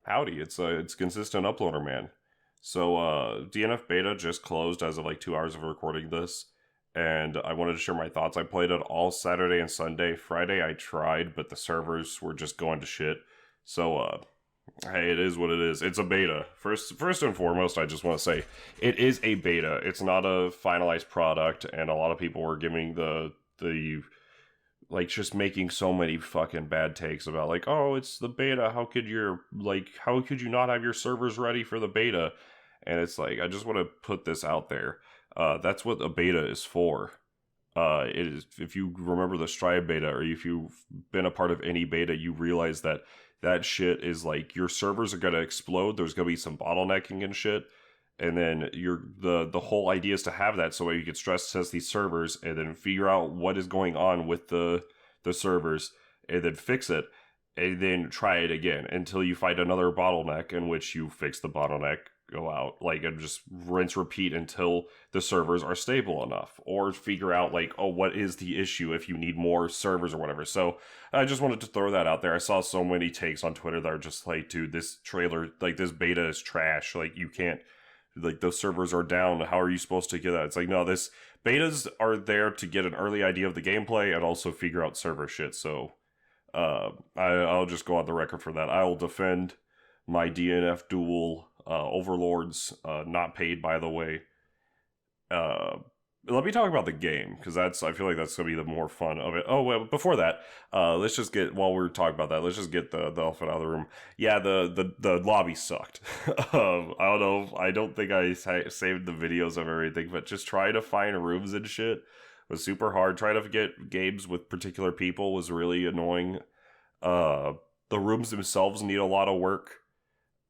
Howdy, it's consistent uploader man. So DNF beta just closed as of like 2 hours of recording this, and I wanted to share my thoughts. I played it all Saturday and Sunday. Friday I tried, but the servers were just going to shit. So hey, it is what it is. It's a beta. First and foremost, I just want to say it is a beta. It's not a finalized product, and a lot of people were giving the like just making so many fucking bad takes about like, oh, it's the beta, how could you not have your servers ready for the beta? And it's like, I just want to put this out there. That's what a beta is for. It is, if you remember the Strive beta, or if you've been a part of any beta, you realize that that shit is like, your servers are going to explode, there's going to be some bottlenecking and shit. And then the whole idea is to have that so you can stress test these servers and then figure out what is going on with the servers and then fix it and then try it again until you find another bottleneck in which you fix the bottleneck, go out, like, and just rinse repeat until the servers are stable enough, or figure out like, oh, what is the issue if you need more servers or whatever. So I just wanted to throw that out there. I saw so many takes on Twitter that are just like, dude, this trailer, like, this beta is trash, like, you can't, like, those servers are down, how are you supposed to get that? It's like, no, this betas are there to get an early idea of the gameplay and also figure out server shit. So I'll just go on the record for that. I will defend my DNF duel overlords, not paid, by the way. Let me talk about the game, because I feel like that's going to be the more fun of it. Oh, well, before that, let's just get, while we're talking about that, let's just get the elephant out of the room. Yeah, the lobby sucked. I don't know, I don't think I saved the videos of everything, but just trying to find rooms and shit was super hard. Trying to get games with particular people was really annoying. The rooms themselves need a lot of work.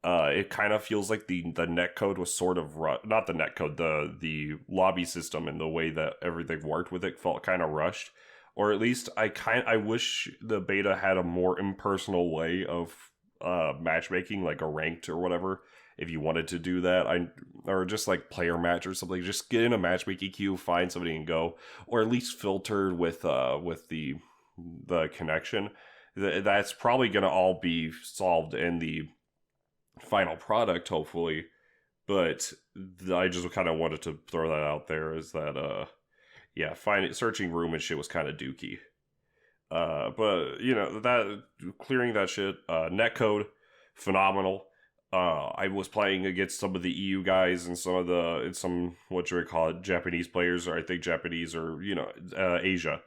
It kind of feels like the netcode was sort of not the netcode, the lobby system and the way that everything worked with it felt kind of rushed, or at least I wish the beta had a more impersonal way of matchmaking, like a ranked or whatever. If you wanted to do that, or just like player match or something, just get in a matchmaking queue, find somebody and go, or at least filtered with the connection. That's probably gonna all be solved in the final product, hopefully, but I just kind of wanted to throw that out there, is that yeah, searching room and shit was kind of dookie, but you know, that clearing that shit, netcode phenomenal. I was playing against some of the EU guys and some what you would call it, Japanese players, or I think Japanese, or you know, Asia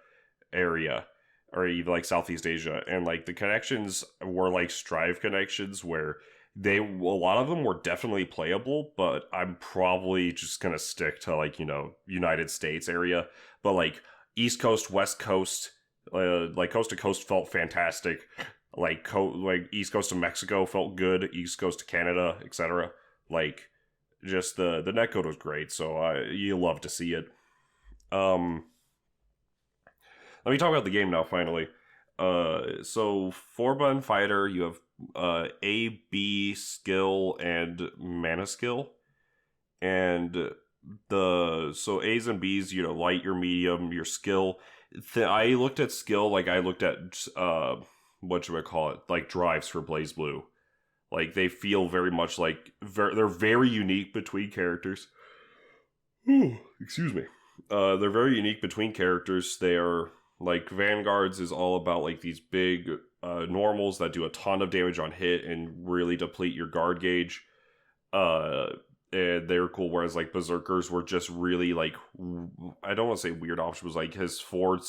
area, or even like Southeast Asia, and like the connections were like Strive connections where a lot of them were definitely playable, but I'm probably just gonna stick to, like, you know, United States area. But like East Coast, West Coast, like coast to coast felt fantastic. Like East Coast of Mexico felt good. East Coast of Canada, etc. Like, just the netcode was great. So you love to see it. Let me talk about the game now. Finally, so 4-button fighter. You have A, B skill and mana skill, and so A's and B's, you know, light, your medium, your skill. I looked at skill like I looked at what should I call it, like drives for BlazBlue. Like, they feel very much like they're very unique between characters. Ooh, excuse me. They're very unique between characters. They are like, Vanguards is all about like these big normals that do a ton of damage on hit and really deplete your guard gauge. And they're cool. Whereas like Berserkers were just really like, I don't want to say weird option, was like his forward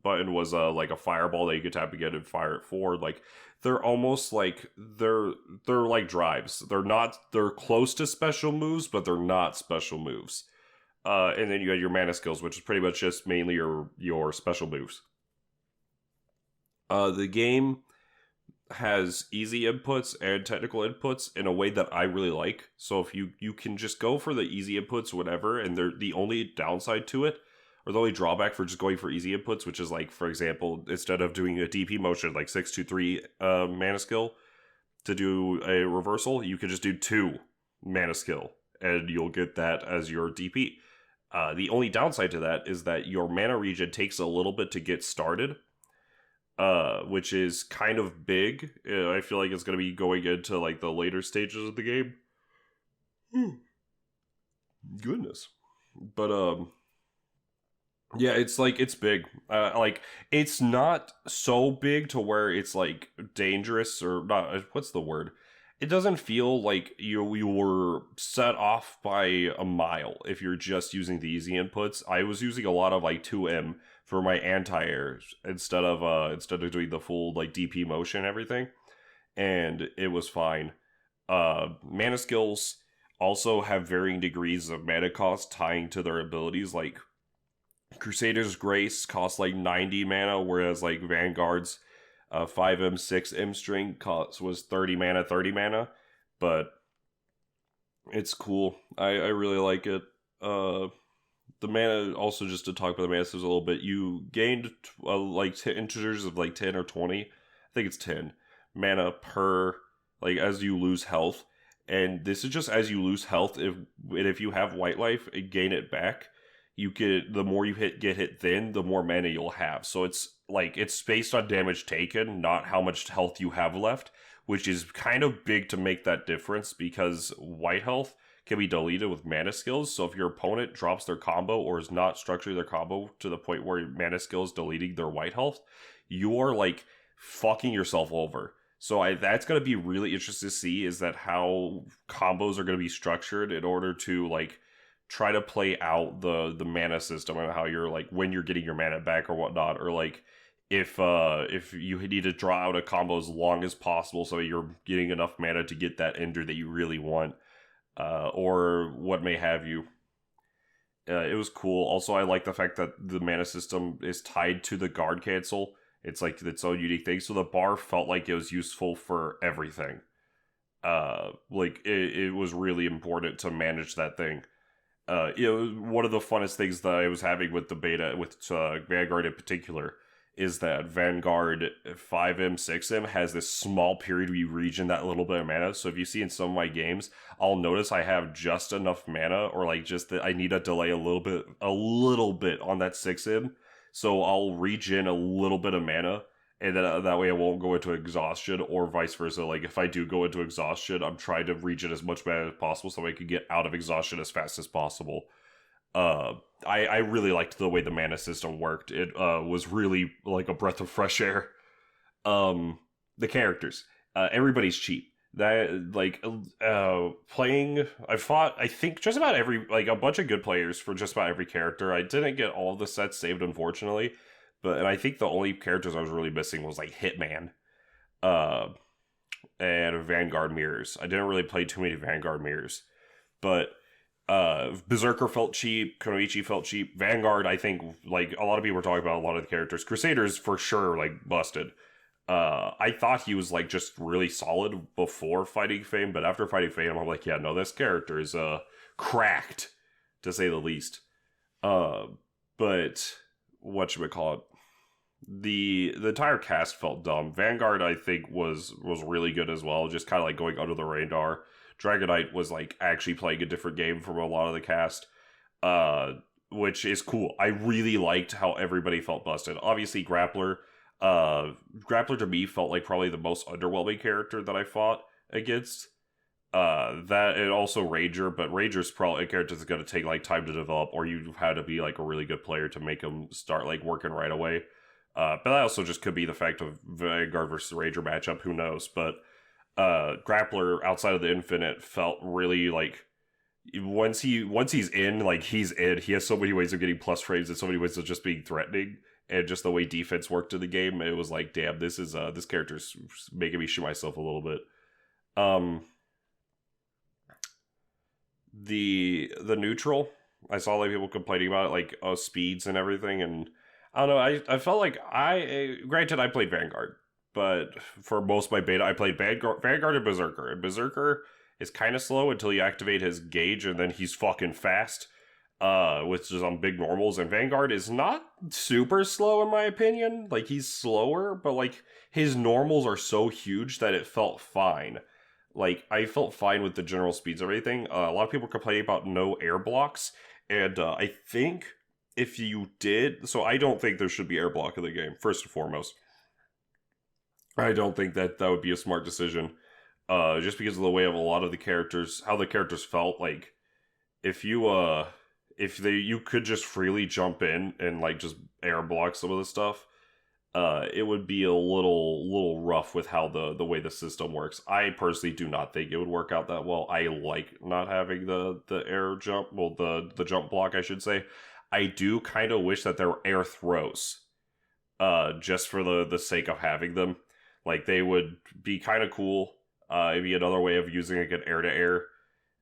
button was like a fireball that you could tap again and fire it forward. Like, they're almost like they're like drives. They're close to special moves, but they're not special moves. And then you had your mana skills, which is pretty much just mainly your special moves. The game has easy inputs and technical inputs in a way that I really like. So if you can just go for the easy inputs, whatever, and they're the only downside to it, or the only drawback for just going for easy inputs, which is like, for example, instead of doing a DP motion like 623 mana skill to do a reversal, you can just do 2 mana skill, and you'll get that as your DP. The only downside to that is that your mana regen takes a little bit to get started. which is kind of big. I feel like it's going to be going into like the later stages of the game. Goodness. But yeah, it's like it's big. Like it's not so big to where it's like dangerous or not. What's the word? It doesn't feel like you were set off by a mile if you're just using the easy inputs. I was using a lot of like 2M for my anti-airs instead of doing the full like DP motion and everything, and it was fine. Mana skills also have varying degrees of mana cost tying to their abilities. Like Crusader's Grace costs like 90 mana, whereas like Vanguard's 5M, 6M string was 30 mana, 30 mana. But it's cool. I really like it. The mana, also just to talk about the mana systems a little bit, you gained like integers of like 10 or 20. I think it's 10 mana per, like as you lose health. And this is just as you lose health. If you have white life, gain it back. You get, the more you get hit thin, the more mana you'll have. So it's like it's based on damage taken, not how much health you have left, which is kind of big to make that difference because white health can be deleted with mana skills. So if your opponent drops their combo or is not structuring their combo to the point where mana skill is deleting their white health, you are like fucking yourself over. So that's going to be really interesting to see, is that how combos are going to be structured in order to like try to play out the mana system and how you're like when you're getting your mana back or whatnot, or like if you need to draw out a combo as long as possible so you're getting enough mana to get that ender that you really want, or what may have you. It was cool. Also, I like the fact that the mana system is tied to the guard cancel. It's like its own unique thing. So the bar felt like it was useful for everything. Like it was really important to manage that thing. One of the funnest things that I was having with the beta, with Vanguard in particular, is that Vanguard 5M, 6M has this small period where you regen that little bit of mana. So if you see in some of my games, I'll notice I have just enough mana, or like just that I need to delay a little bit on that 6M. So I'll regen a little bit of mana, and then that way I won't go into exhaustion, or vice versa. Like if I do go into exhaustion, I'm trying to regen as much mana as possible so I can get out of exhaustion as fast as possible. I really liked the way the mana system worked. It was really like a breath of fresh air. The characters, everybody's cheap. That like playing, I fought I think just about every, like a bunch of good players for just about every character. I didn't get all of the sets saved, unfortunately, and I think the only characters I was really missing was like Hitman, and Vanguard mirrors. I didn't really play too many Vanguard mirrors, but Berserker felt cheap, Konoichi felt cheap. Vanguard, I think, like a lot of people were talking about a lot of the characters. Crusaders for sure like busted. I thought he was like just really solid before fighting Fame, but after fighting Fame, I'm like, yeah, no, this character is cracked, to say the least. But whatchamacallit, the entire cast felt dumb. Vanguard, I think, was really good as well, just kind of like going under the radar. Dragonite was like actually playing a different game from a lot of the cast, which is cool. I really liked how everybody felt busted. Obviously, Grappler to me felt like probably the most underwhelming character that I fought against. That, and also Ranger, but Ranger's probably a character that's going to take like time to develop, or you had to be like a really good player to make him start like working right away. But that also just could be the fact of Vanguard versus Ranger matchup, who knows. But Grappler outside of the Infinite felt really like, once he's in, like he's in. He has so many ways of getting plus frames and so many ways of just being threatening. And just the way defense worked in the game, it was like, damn, this character's making me shoot myself a little bit. The neutral, I saw like people complaining about it, like speeds and everything, and I don't know. I felt like granted I played Vanguard, but for most of my beta I played Vanguard and Berserker. And Berserker is kind of slow until you activate his gauge, and then he's fucking fast. Which is on big normals, and Vanguard is not super slow in my opinion. Like he's slower, but like his normals are so huge that it felt fine. Like I felt fine with the general speeds of everything. A lot of people complaining about no air blocks, and I think if you did, so I don't think there should be air block in the game, first and foremost. I don't think that that would be a smart decision. Just because of the way of a lot of the characters, how the characters felt. Like if you could just freely jump in and like just air block some of the stuff, it would be a little rough with how the way the system works. I personally do not think it would work out that well. I like not having the air jump, well the jump block I should say. I do kind of wish that there were air throws, just for the sake of having them. Like they would be kind of cool. It'd be another way of using like an air to air,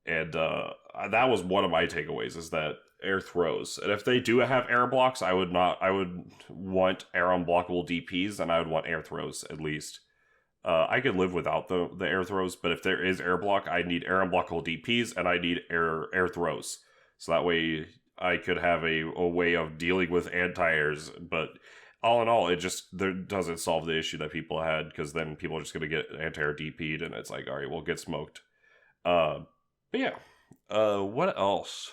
and that was one of my takeaways is that air throws. And if they do have air blocks, I would not. I would want air unblockable DPS, and I would want air throws at least. I could live without the air throws, but if there is air block, I need air unblockable DPS, and I need air throws. So that way I could have a way of dealing with anti-airs. But all in all, it just there doesn't solve the issue that people had, because then people are just gonna get anti-air DP'd, and it's like, all right, we'll get smoked. But yeah. What else?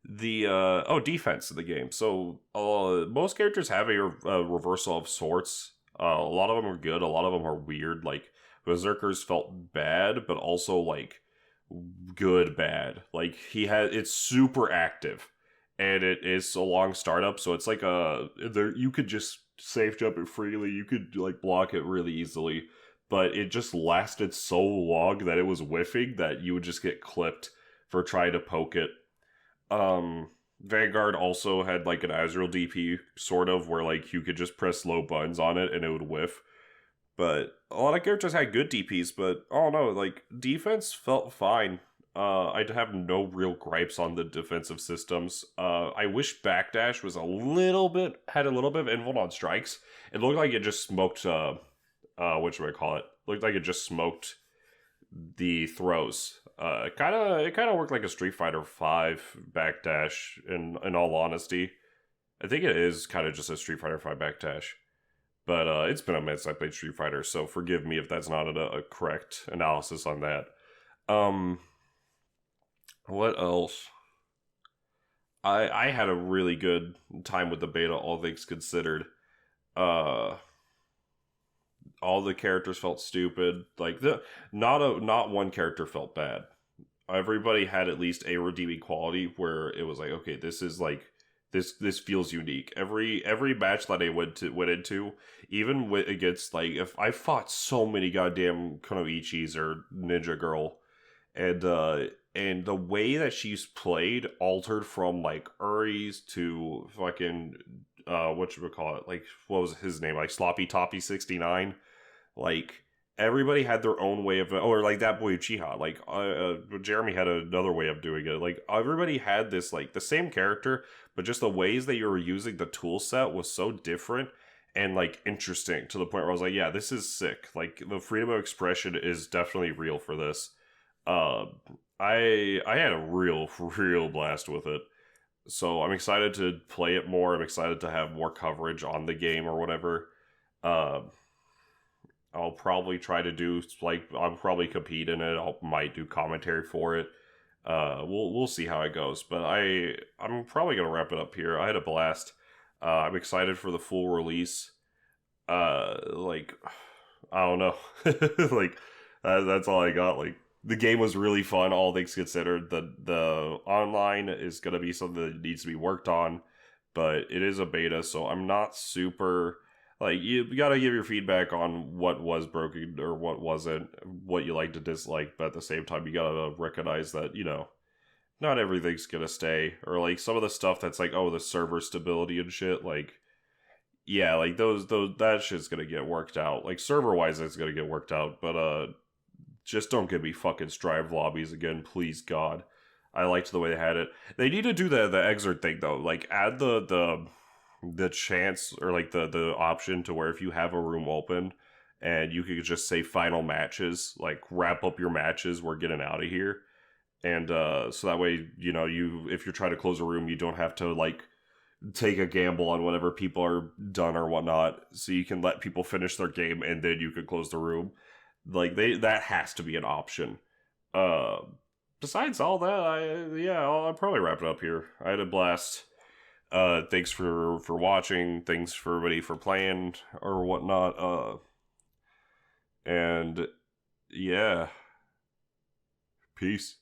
Defense of the game. So most characters have a reversal of sorts. A lot of them are good, a lot of them are weird. Like Berserkers felt bad, but also like good bad. Like it's super active, and it is a long startup, so it's like you could just safe jump it freely, you could like block it really easily, but it just lasted so long that it was whiffing that you would just get clipped for trying to poke it. Vanguard also had like an Azrael DP sort of, where like you could just press low buttons on it and it would whiff. But a lot of characters had good DPs, but I don't know, like defense felt fine. I'd have no real gripes on the defensive systems. I wish Backdash was had a little bit of invuln on strikes. It looked like it just smoked what should I call it? Looked like it just smoked the throws. It kind of worked like a Street Fighter 5 backdash. In all honesty, I think it is kind of just a Street Fighter 5 backdash. But it's been a minute since I played Street Fighter, so forgive me if that's not a correct analysis on that. What else? I had a really good time with the beta, all things considered. All the characters felt stupid. Like not one character felt bad. Everybody had at least a redeeming quality where it was like, okay, this is like this feels unique. Every match that I went into, even against like, if I fought so many goddamn Kunoichis or Ninja Girl, and the way that she's played altered from like Uri's to fucking what should we call it? Like, what was his name? Like Sloppy Toppy 69. Like everybody had their own way of, or like that boy Uchiha. Like Jeremy had another way of doing it. Like everybody had this like the same character, but just the ways that you were using the tool set was so different and like interesting, to the point where I was like, yeah, this is sick. Like the freedom of expression is definitely real for this. I had a real blast with it. So I'm excited to play it more. I'm excited to have more coverage on the game or whatever. I'll probably try to do like, I'll probably compete in it. Might do commentary for it. We'll see how it goes. But I'm probably gonna wrap it up here. I had a blast. I'm excited for the full release. Like I don't know, like that's all I got. Like the game was really fun, all things considered. The online is gonna be something that needs to be worked on, but it is a beta, so I'm not super. Like, you gotta give your feedback on what was broken or what wasn't, what you like to dislike, but at the same time, you gotta recognize that, not everything's gonna stay. Or, like, some of the stuff that's like, oh, the server stability and shit, like, yeah, like, that shit's gonna get worked out. Like, server-wise, it's gonna get worked out, but, just don't give me fucking Strive lobbies again, please, God. I liked the way they had it. They need to do the exert thing, though. Like, add the chance, or like the option to where if you have a room open and you could just say final matches, like wrap up your matches, we're getting out of here. And so that way, if you're trying to close a room, you don't have to like take a gamble on whenever people are done or whatnot, so you can let people finish their game and then you can close the room. Like that has to be an option. Besides all that, I'll probably wrap it up here. I had a blast. Thanks for watching. Thanks for everybody for playing or whatnot. And yeah, peace.